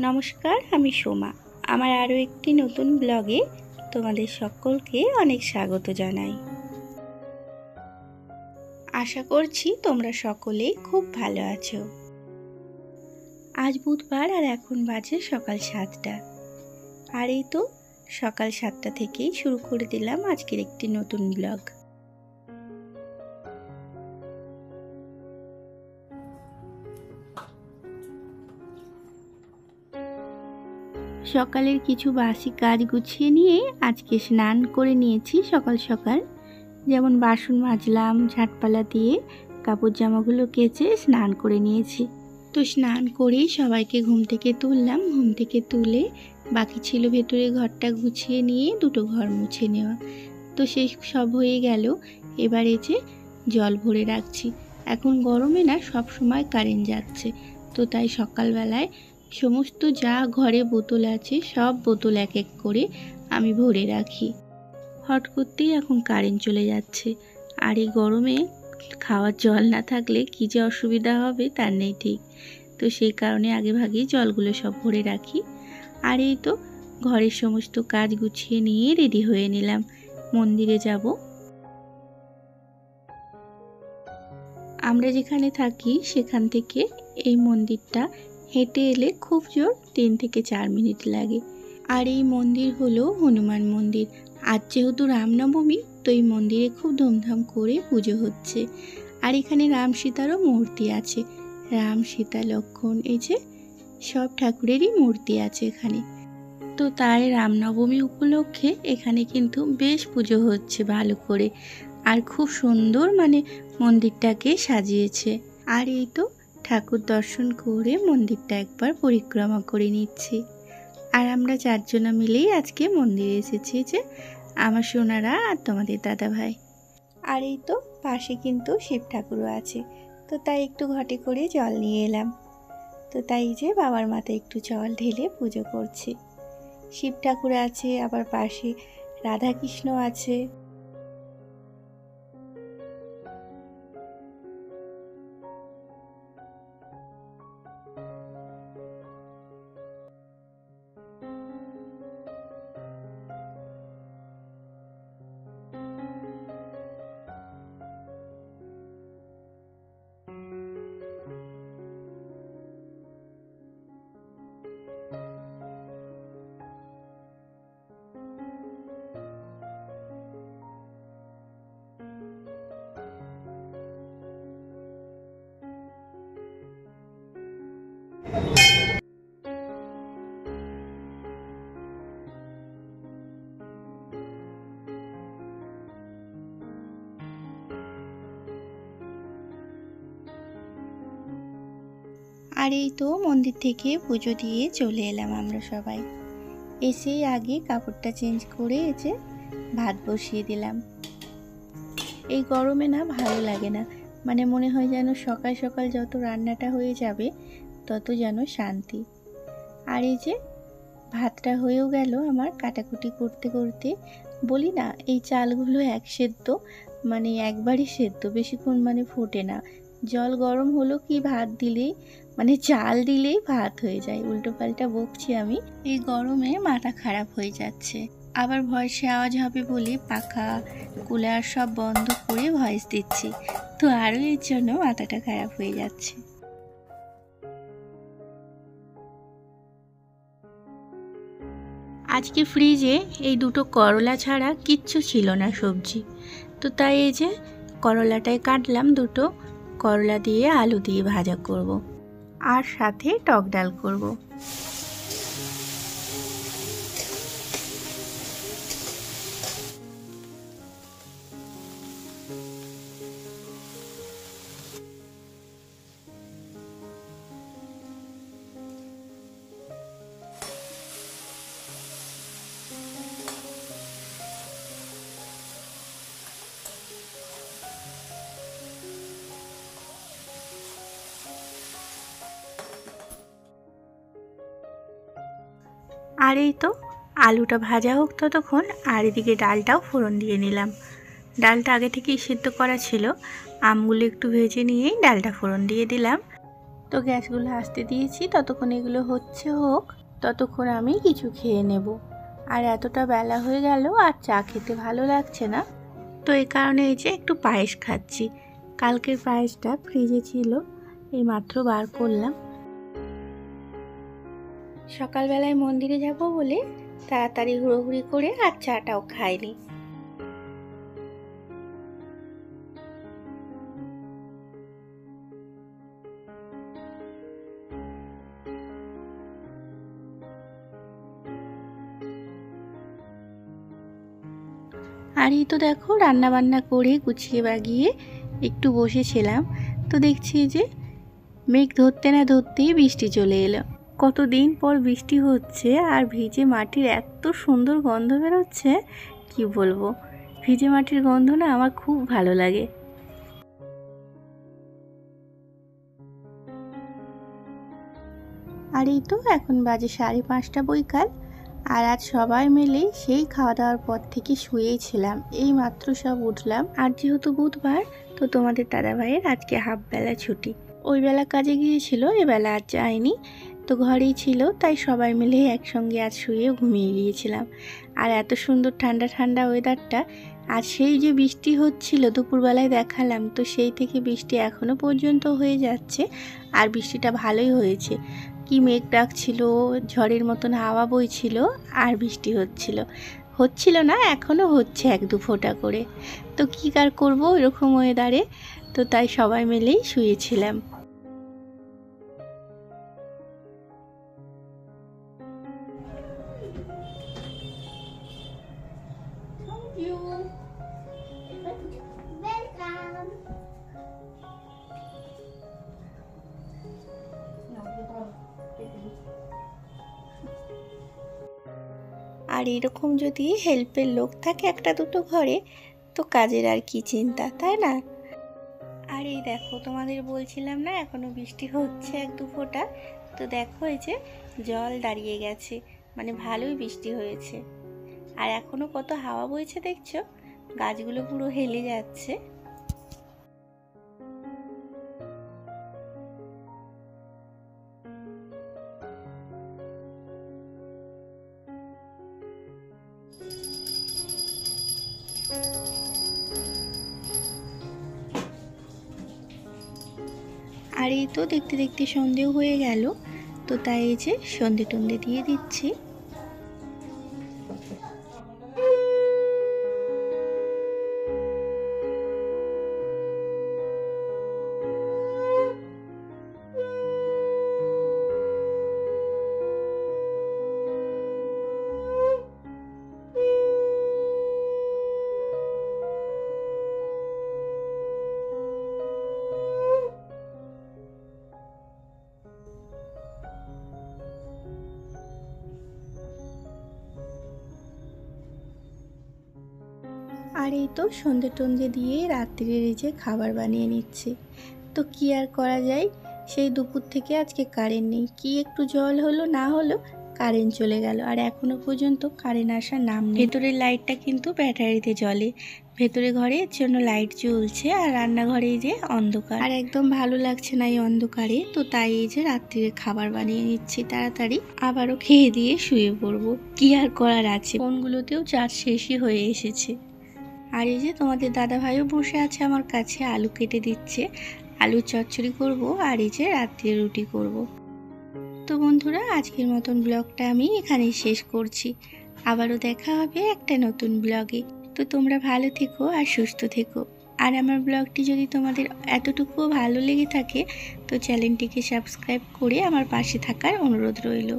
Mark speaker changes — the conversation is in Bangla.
Speaker 1: নমস্কার, আমি সোমা। আমার আরও একটি নতুন ব্লগে তোমাদের সকলকে অনেক স্বাগত জানাই। আশা করছি তোমরা সকলেই খুব ভালো আছো। আজ বুধবার আর এখন বাজে সকাল 7টা। আর এই তো সকাল 7টা থেকেই শুরু করে দিলাম আজকের একটি নতুন ব্লগ। সকালের কিছু বাসি কাজ গুছিয়ে নিয়ে আজকে স্নান করে নিয়েছি সকাল সকাল। যেমন বাসন মাজলাম, ঝাঁটপালা দিয়ে কাপড় জামাগুলো কেচে স্নান করে নিয়েছি। তো স্নান করেই সবাইকে ঘুম থেকে তুললাম। ঘুম থেকে তুলে বাকি ছিল ভেতরে ঘরটা গুছিয়ে নিয়ে দুটো ঘর মুছে নেওয়া। তো সেই সব হয়ে গেল। এবার এই যে জল ভরে রাখছি। এখন গরমে না সব সময় কারেন্ট যাচ্ছে, তো তাই সকালবেলায় সমস্ত যা ঘরে বোতল আছে সব বোতল এক এক করে আমি ভরে রাখি। হট করতেই এখন কারেন্ট চলে যাচ্ছে, আর এই গরমে খাওয়ার জল না থাকলে কী যে অসুবিধা হবে তার নেই ঠিক। তো সেই কারণে আগে ভাগেই জলগুলো সব ভরে রাখি। আর এই তো ঘরের সমস্ত কাজ গুছিয়ে নিয়ে রেডি হয়ে নিলাম, মন্দিরে যাব। আমরা যেখানে থাকি সেখান থেকে এই মন্দিরটা হেঁটে এলে খুব জোর 3 থেকে 4 মিনিট লাগে। আর এই মন্দির হলো হনুমান মন্দির। আজ যেহেতু রামনবমী, তো এই মন্দিরে খুব ধুমধাম করে পুজো হচ্ছে। আর এখানে রাম সীতারও মূর্তি আছে। রাম, সীতা, লক্ষ্মণ, এই যে সব ঠাকুরেরই মূর্তি আছে এখানে। তো তাই রামনবমী উপলক্ষে এখানে কিন্তু বেশ পুজো হচ্ছে ভালো করে। আর খুব সুন্দর মন্দিরটাকে সাজিয়েছে। আর এই তো ঠাকুর দর্শন করে মন্দিরটা একবার পরিক্রমা করে নিচ্ছি। আর আমরা 4 জনা মিলেই আজকে মন্দিরে এসেছি, যে আমার সোনারা আর তোমাদের দাদা ভাই। আর এই তো পাশে কিন্তু শিব ঠাকুরও আছে, তো তাই একটু ঘটে করে জল নিয়ে এলাম। তো তাই যে বাবার মাথায় একটু জল ঢেলে পুজো করছি। শিব ঠাকুর আছে, আবার পাশে রাধাকৃষ্ণ আছে। আর এই তো মন্দির থেকে পুজো দিয়ে চলে এলাম আমরা সবাই। এসেই আগে কাপড়টা চেঞ্জ করে এসে ভাত বসিয়ে দিলাম। এই গরমে না ভালো লাগে না, মনে হয় যেন সকাল সকাল যত রান্নাটা হয়ে যাবে তত যেন শান্তি। আর এই যে ভাতটা হয়েও গেল আমার কাটাকুটি করতে করতে। বলি না, এই চালগুলো এক সেদ্ধ, একবারই সেদ্ধ, বেশিক্ষণ ফোটে না। জল গরম হলো কি ভাত দিলেই চাল দিলেই ভাত হয়ে যায়। উল্টো পাল্টা বকছি আমি, এই গরমে মাথা খারাপ হয়ে যাচ্ছে। আবার ভয়েসে আওয়াজ হবে বলে পাখা কুলার সব বন্ধ করে ভয়েস দিচ্ছি, তো আরও এর জন্য মাথাটা খারাপ হয়ে যাচ্ছে। আজকে ফ্রিজে এই দুটো করলা ছাড়া কিচ্ছু ছিল না সবজি, তো তাই এই যে করলাটাই কাটলাম দুটো। করলা দিয়ে আলু দিয়ে ভাজা করব, আর সাথে টক ডাল করব। আর এই তো আলুটা ভাজা হোক ততক্ষণ, আর এদিকে ডালটাও ফোড়ন দিয়ে নিলাম। ডালটা আগে থেকেই সিদ্ধ করা ছিল, আমগুলো একটু ভেজে নিয়েই ডালটা ফোড়ন দিয়ে দিলাম। তো গ্যাসগুলো আসতে দিয়েছি, ততক্ষণ এগুলো হোক, ততক্ষণ আমি কিছু খেয়ে নেব। আর এতটা বেলা হয়ে গেল আর চা খেতে ভালো লাগছে না, তো এই কারণে এই যে একটু পায়েস খাচ্ছি। কালকের পায়েসটা ফ্রিজে ছিল, এই মাত্র বার করলাম। সকালবেলায় মন্দিরে যাব বলে তাড়াতাড়ি হুড়োহুড়ি করে আর চাটাও খাইনি। আর এই তো দেখো রান্না বান্না করে গুছিয়ে বাগিয়ে একটু বসেছিলাম, তো দেখছি যে মেঘ ধরতে না ধরতেই বৃষ্টি চলে এলো। কতদিন পর বৃষ্টি হচ্ছে আর ভিজে মাটির এত সুন্দর গন্ধ বেরোচ্ছে, কি বলবো। ভিজে মাটির গন্ধ না আমার খুব ভালো লাগে। আর এই তো এখন বাজে 5:30 বৈকাল, আর আজ সবাই মিলে সেই খাওয়া দাওয়ার পর থেকে শুয়েই ছিলাম, এই মাত্র সব উঠলাম। আর যেহেতু বুধবার, তো তোমাদের দাদাভাইয়ের আজকে হাফ বেলা ছুটি, ওই বেলা কাজে গিয়েছিল, এবেলা আজ যায়নি, তো ঘরেই ছিল, তাই সবাই মিলে একসঙ্গে আজ শুয়ে ঘুমিয়ে গিয়েছিলাম। আর এত সুন্দর ঠান্ডা ঠান্ডা ওয়েদারটা, আর সেই যে বৃষ্টি হচ্ছিল দুপুরবেলায় দেখালাম, তো সেই থেকে বৃষ্টি এখনো পর্যন্ত হয়ে যাচ্ছে। আর বৃষ্টিটা ভালোই হয়েছে, কি মেঘ ডাকছিল, ঝড়ের মতন হাওয়া বইছিল, আর বৃষ্টি হচ্ছিল না, এখনও হচ্ছে 1-2 ফোঁটা করে। তো কী আর করবো এরকম ওয়েদারে, তো তাই সবাই মিলেই শুয়েছিলাম। আর এরকম যদি হেল্পের লোক থাকে 1-2 ঘরে, তো কাজের আর কি চিন্তা, তাই না? আর এই দেখো তোমাদের বলছিলাম না এখনো বৃষ্টি হচ্ছে 1-2 ফোঁটা, তো দেখো এই যে জল দাঁড়িয়ে গেছে, মানে ভালোই বৃষ্টি হয়েছে। আর এখনো কত হাওয়া বইছে দেখছো, গাছগুলো পুরো হেলে যাচ্ছে। আর এই তো দেখতে দেখতে সন্ধেও হয়ে গেল, তো তাই এই যে সন্ধে টন্ধে দিয়ে দিচ্ছি। আর এই তো সন্ধে টন্ধে দিয়ে রাত্রির এই যে খাবার বানিয়ে নিচ্ছি। তো কি আর করা যায়, সেই দুপুর থেকে আজকে কারেন্ট নেই, কি একটু জল হলো না হলো কারেন্ট চলে গেল, আর এখনো পর্যন্ত কারেন্ট আসার নাম নেই। ভেতরের লাইটটা কিন্তু ব্যাটারিতে জ্বলে, ভেতরে ঘরে এর জন্য লাইট জ্বলছে, আর রান্নাঘরে এই যে অন্ধকার, আর একদম ভালো লাগছে না এই অন্ধকারে। তো তাই এই যে রাত্রিরে খাবার বানিয়ে নিচ্ছি তাড়াতাড়ি, আবারও খেয়ে দিয়ে শুয়ে পড়বো। কি আর করার আছে, ফোনগুলোতেও চার্জ শেষই হয়ে এসেছে। আর এই যে তোমাদের দাদা ভাইও বসে আছে আমার কাছে, আলু কেটে দিচ্ছে, আলুর চচ্চড়ি করব, আর এই যে রাত্রে রুটি করব। তো বন্ধুরা আজকের মতন ব্লগটা আমি এখানেই শেষ করছি, আবারও দেখা হবে একটা নতুন ব্লগে। তো তোমরা ভালো থেকো আর সুস্থ থেকো, আর আমার ব্লগটি যদি তোমাদের এতটুকুও ভালো লেগে থাকে, তো চ্যানেলটিকে সাবস্ক্রাইব করে আমার পাশে থাকার অনুরোধ রইল।